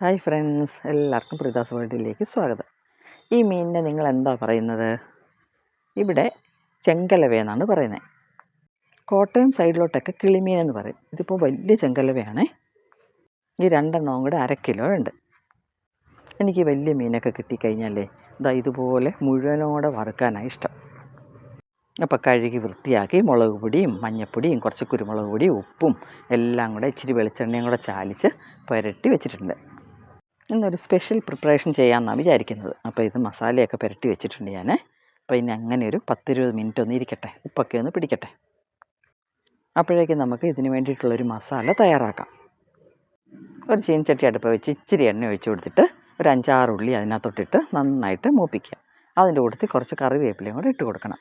Hi friends, എല്ലാവർക്കും പ്രീതാസ് വേൾഡിലേക്ക് സ്വാഗതം. ഈ മീനിനെ നിങ്ങൾ എന്താ പറയുന്നത്? ഇവിടെ ചെങ്കലവയെന്നാണ് പറയുന്നത്. കോട്ടയം സൈഡിലോട്ടൊക്കെ കിളിമീൻ എന്ന് പറയും. ഇതിപ്പോൾ വലിയ ചെങ്കലവയാണ്. ഈ രണ്ടെണ്ണവും കൂടെ 1/2 കിലോ ഉണ്ട്. എനിക്ക് വലിയ മീനൊക്കെ കിട്ടിക്കഴിഞ്ഞാലേ ഇതുപോലെ മുഴുവനോടെ വറുക്കാനാണ് ഇഷ്ടം. അപ്പോൾ കഴുകി വൃത്തിയാക്കി മുളക് പൊടിയും മഞ്ഞൾപ്പൊടിയും കുറച്ച് കുരുമുളക് പൊടിയും ഉപ്പും എല്ലാം കൂടെ ഇച്ചിരി വെളിച്ചെണ്ണയും കൂടെ ചാലിച്ച് പുരട്ടി വെച്ചിട്ടുണ്ട്. ഇന്നൊരു സ്പെഷ്യൽ പ്രിപ്പറേഷൻ ചെയ്യാമെന്നാണ് വിചാരിക്കുന്നത്. അപ്പോൾ ഇത് മസാലയൊക്കെ പുരട്ടി വെച്ചിട്ടുണ്ട് ഞാൻ. അപ്പോൾ ഇനി അങ്ങനെ ഒരു 10-20 മിനിറ്റ് ഒന്ന് ഇരിക്കട്ടെ, ഉപ്പൊക്കെ ഒന്ന് പിടിക്കട്ടെ. അപ്പോഴേക്കും നമുക്ക് ഇതിന് വേണ്ടിയിട്ടുള്ളൊരു മസാല തയ്യാറാക്കാം. ഒരു ചീനച്ചട്ടി അടുപ്പ് വെച്ച് ഇച്ചിരി എണ്ണ ഒഴിച്ച് കൊടുത്തിട്ട് ഒരു 5-6 ഉള്ളി അതിനകത്തോട്ടിട്ട് നന്നായിട്ട് മൂപ്പിക്കുക. അതിൻ്റെ കൂട്ടത്തിൽ കുറച്ച് കറിവേപ്പിലയും കൂടെ ഇട്ട് കൊടുക്കണം.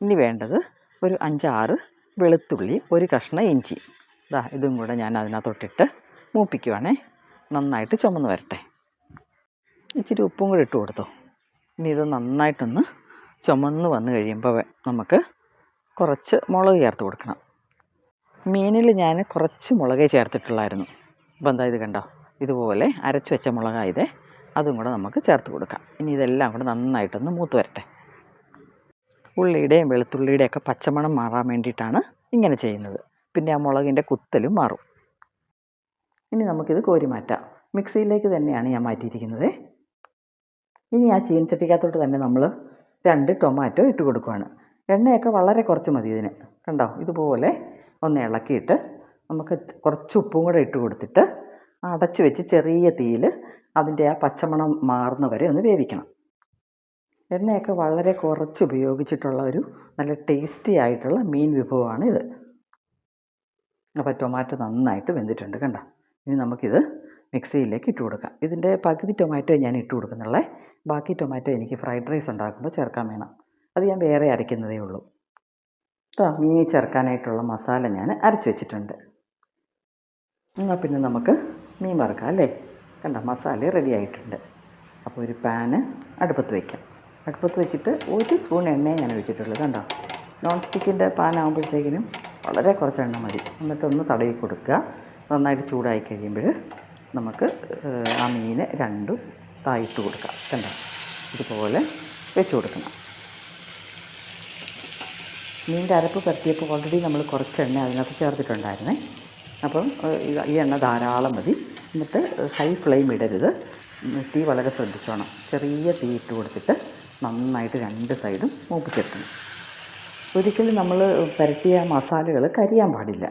ഇനി വേണ്ടത് ഒരു 5-6 വെളുത്തുള്ളി, ഒരു കഷ്ണം ഇഞ്ചി. ഇതും കൂടെ ഞാൻ അതിനകത്തോട്ടിട്ട് മൂപ്പിക്കുവാണേ. നന്നായിട്ട് ചുമന്ന് വരട്ടെ. ഇച്ചിരി ഉപ്പും കൂടി ഇട്ട് കൊടുത്തോ. ഇനി ഇത് നന്നായിട്ടൊന്ന് ചുമന്ന് വന്ന് കഴിയുമ്പോൾ നമുക്ക് കുറച്ച് മുളക് ചേർത്ത് കൊടുക്കണം. മീനിൽ ഞാൻ കുറച്ച് മുളകേ ചേർത്തിട്ടുള്ളായിരുന്നു. അപ്പോൾ ഇത് കണ്ടോ, ഇതുപോലെ അരച്ച് വെച്ച മുളകായതേ, അതും കൂടെ നമുക്ക് ചേർത്ത് കൊടുക്കാം. ഇനി ഇതെല്ലാം കൂടെ നന്നായിട്ടൊന്ന് മൂത്ത് വരട്ടെ. ഉള്ളിയുടെയും വെളുത്തുള്ളിയുടെയൊക്കെ പച്ചമണം മാറാൻ വേണ്ടിയിട്ടാണ് ഇങ്ങനെ ചെയ്യുന്നത്. പിന്നെ ആ മുളകിൻ്റെ കുത്തലും മാറും. ഇനി നമുക്കിത് കോരി മാറ്റാം. മിക്സിയിലേക്ക് തന്നെയാണ് ഞാൻ മാറ്റിയിരിക്കുന്നത്. ഇനി ആ ചീനച്ചട്ടിക്കകത്തോട്ട് തന്നെ നമ്മൾ 2 ടൊമാറ്റോ ഇട്ട് കൊടുക്കുകയാണ്. എണ്ണയൊക്കെ വളരെ കുറച്ച് മതി ഇതിന്. കണ്ടോ, ഇതുപോലെ ഒന്ന് ഇളക്കിയിട്ട് നമുക്ക് കുറച്ച് ഉപ്പും കൂടെ ഇട്ട് കൊടുത്തിട്ട് അടച്ച് വെച്ച് ചെറിയ തീയിൽ അതിൻ്റെ ആ പച്ചമണം മാറുന്നവരെ ഒന്ന് വേവിക്കണം. എണ്ണയൊക്കെ വളരെ കുറച്ച് ഉപയോഗിച്ചിട്ടുള്ള ഒരു നല്ല ടേസ്റ്റി ആയിട്ടുള്ള മീൻ വിഭവമാണ് ഇത്. അപ്പോൾ ടൊമാറ്റോ നന്നായിട്ട് വെന്തിട്ടുണ്ട് കണ്ടോ. ഇനി നമുക്കിത് മിക്സിയിലേക്ക് ഇട്ട് കൊടുക്കാം. ഇതിൻ്റെ പകുതി ടൊമാറ്റോ ഞാൻ ഇട്ട് കൊടുക്കുന്നുള്ളേ. ബാക്കി ടൊമാറ്റോ എനിക്ക് ഫ്രൈഡ് റൈസ് ഉണ്ടാക്കുമ്പോൾ ചേർക്കാൻ വേണം. അത് ഞാൻ വേറെ അരയ്ക്കുന്നതേ ഉള്ളൂ. മീൻ ചേർക്കാനായിട്ടുള്ള മസാല ഞാൻ അരച്ച് വെച്ചിട്ടുണ്ട്. എന്നാൽ പിന്നെ നമുക്ക് മീൻ വറുക്കാം അല്ലേ. കണ്ടോ, മസാല റെഡി ആയിട്ടുണ്ട്. അപ്പോൾ ഒരു പാന് അടുപ്പത്ത് വയ്ക്കാം. അടുപ്പത്ത് വെച്ചിട്ട് 1 സ്പൂൺ എണ്ണയെ ഞാൻ ഒഴിച്ചിട്ടുള്ളൂ. കണ്ടോ, നോൺ സ്റ്റിക്കിൻ്റെ പാനാകുമ്പോഴത്തേക്കിനും വളരെ കുറച്ച് എണ്ണ മതി. എന്നിട്ടൊന്ന് തടവി കൊടുക്കുക. നന്നായിട്ട് ചൂടായി കഴിയുമ്പോൾ നമുക്ക് ആ മീൻ 2 ഇട്ട് കൊടുക്കാം. കണ്ടോ, ഇതുപോലെ വെച്ച് കൊടുക്കണം. മീനിൻ്റെ അരപ്പ് പരത്തിയപ്പോൾ ഓൾറെഡി നമ്മൾ കുറച്ച് എണ്ണ അതിനകത്ത് ചേർത്തിട്ടുണ്ടായിരുന്നേ. അപ്പം ഈ എണ്ണ ധാരാളം മതി. എന്നിട്ട് ഹൈ ഫ്ലെയിം ഇടരുത്, തീ വളരെ ശ്രദ്ധിച്ചോണം. ചെറിയ തീ ഇട്ട് കൊടുത്തിട്ട് നന്നായിട്ട് 2 സൈഡും മൂപ്പിച്ചെടുക്കണം. ഒരിക്കലും നമ്മൾ പരത്തിയ മസാലകൾ കരിയാൻ പാടില്ല.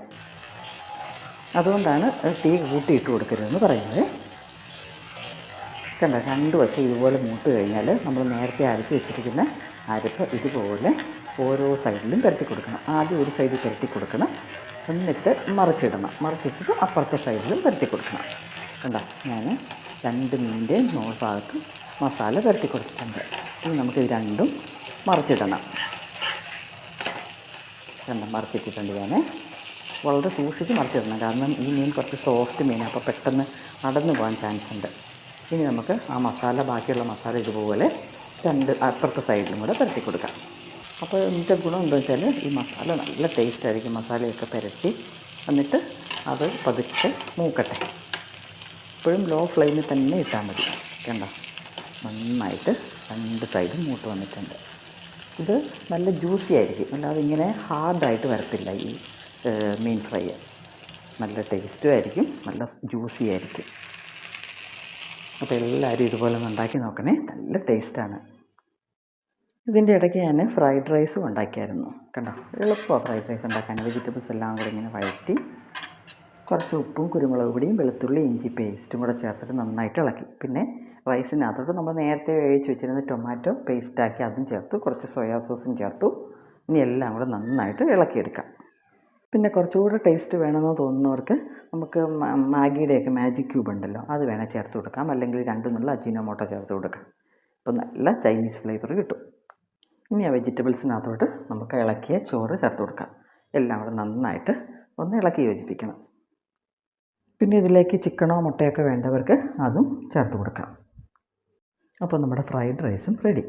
അതുകൊണ്ടാണ് തീ കൂട്ടിയിട്ട് കൊടുക്കരുതെന്ന് പറയുന്നത്. കണ്ടോ, 2 വശം ഇതുപോലെ മൂത്ത് കഴിഞ്ഞാൽ നമ്മൾ നേരത്തെ അരച്ച് വെച്ചിരിക്കുന്ന അരപ്പ് ഇതുപോലെ ഓരോ സൈഡിലും പുരട്ടി കൊടുക്കണം. ആദ്യം ഒരു സൈഡിൽ പുരട്ടി കൊടുക്കണം, എന്നിട്ട് മറിച്ചിടണം. മറിച്ചിട്ടിട്ട് അപ്പുറത്തെ സൈഡിലും പുരട്ടി കൊടുക്കണം. കണ്ടോ, ഞാൻ 2 മീനിൻ്റെ ഭാഗത്ത് മസാല പുരട്ടി കൊടുത്തിട്ടുണ്ട്. ഇനി നമുക്കിത് 2ഉം മറിച്ചിടണം. കണ്ടോ, മറിച്ചിട്ടിട്ടുണ്ട്. ഞാൻ വളരെ സൂക്ഷിച്ച് മറിച്ചിടണം, കാരണം ഈ മീൻ കുറച്ച് സോഫ്റ്റ് മീനാണ്. അപ്പോൾ പെട്ടെന്ന് അടന്നു പോകാൻ ചാൻസ് ഉണ്ട്. ഇനി നമുക്ക് ആ മസാല, ബാക്കിയുള്ള മസാല ഇതുപോലെ 2 അപ്പുറത്തെ സൈഡിലും കൂടെ പുരട്ടി കൊടുക്കാം. അപ്പോൾ ഇതിൻ്റെ ഗുണം എന്താണെന്ന് വെച്ചാൽ ഈ മസാല നല്ല ടേസ്റ്റ് ആയിരിക്കും. മസാലയൊക്കെ പുരട്ടി എന്നിട്ട് അത് പതുക്കെ മൂക്കട്ടെ. എപ്പോഴും ലോ ഫ്ലെയിമിൽ തന്നെ ഇട്ടാൽ മതി. കണ്ടോ, നന്നായിട്ട് 2 സൈഡും മൂട്ട് വന്നിട്ടുണ്ട്. ഇത് നല്ല ജ്യൂസി ആയിരിക്കും, അല്ലാതെ ഇങ്ങനെ ഹാർഡായിട്ട് വരത്തില്ല. ഈ മീൻ ഫ്രൈ നല്ല ടേസ്റ്റും ആയിരിക്കും, നല്ല ജ്യൂസി ആയിരിക്കും. അപ്പോൾ എല്ലാവരും ഇതുപോലെ ഒന്ന് ഉണ്ടാക്കി നോക്കണേ, നല്ല ടേസ്റ്റാണ്. ഇതിൻ്റെ ഇടയ്ക്ക് ഞാൻ ഫ്രൈഡ് റൈസും ഉണ്ടാക്കിയായിരുന്നു. കണ്ടോ, എളുപ്പമാണ് ഫ്രൈഡ് റൈസ് ഉണ്ടാക്കാൻ. വെജിറ്റബിൾസ് എല്ലാം കൂടെ ഇങ്ങനെ വഴറ്റി കുറച്ച് ഉപ്പും കുരുമുളക് പൊടിയും വെളുത്തുള്ളി ഇഞ്ചി പേസ്റ്റും കൂടെ ചേർത്തിട്ട് നന്നായിട്ട് ഇളക്കി. പിന്നെ റൈസിനകത്തോട്ട് നമ്മൾ നേരത്തെ വേവിച്ച് വെച്ചിരുന്ന ടൊമാറ്റോ പേസ്റ്റാക്കി അതും ചേർത്തു, കുറച്ച് സോയാ സോസും ചേർത്തു. ഇനി എല്ലാം കൂടെ നന്നായിട്ട് ഇളക്കിയെടുക്കാം. പിന്നെ കുറച്ചുകൂടെ ടേസ്റ്റ് വേണമെന്ന് തോന്നുന്നവർക്ക് നമുക്ക് മാഗിയുടെയൊക്കെ മാജിക് ക്യൂബ് ഉണ്ടല്ലോ, അത് വേണേൽ ചേർത്ത് കൊടുക്കാം. അല്ലെങ്കിൽ 2 അജിനോമോട്ടോ ചേർത്ത് കൊടുക്കാം. അപ്പോൾ നല്ല ചൈനീസ് ഫ്ലേവർ കിട്ടും. ഇനി ആ വെജിറ്റബിൾസിനകത്തോട്ട് നമുക്ക് ഇളക്കിയ ചോറ് ചേർത്ത് കൊടുക്കാം. എല്ലാം കൂടെ നന്നായിട്ട് ഒന്ന് ഇളക്കി യോജിപ്പിക്കണം. പിന്നെ ഇതിലേക്ക് ചിക്കനോ മുട്ടയൊക്കെ വേണ്ടവർക്ക് അതും ചേർത്ത് കൊടുക്കാം. അപ്പോൾ നമ്മുടെ ഫ്രൈഡ് റൈസും റെഡി.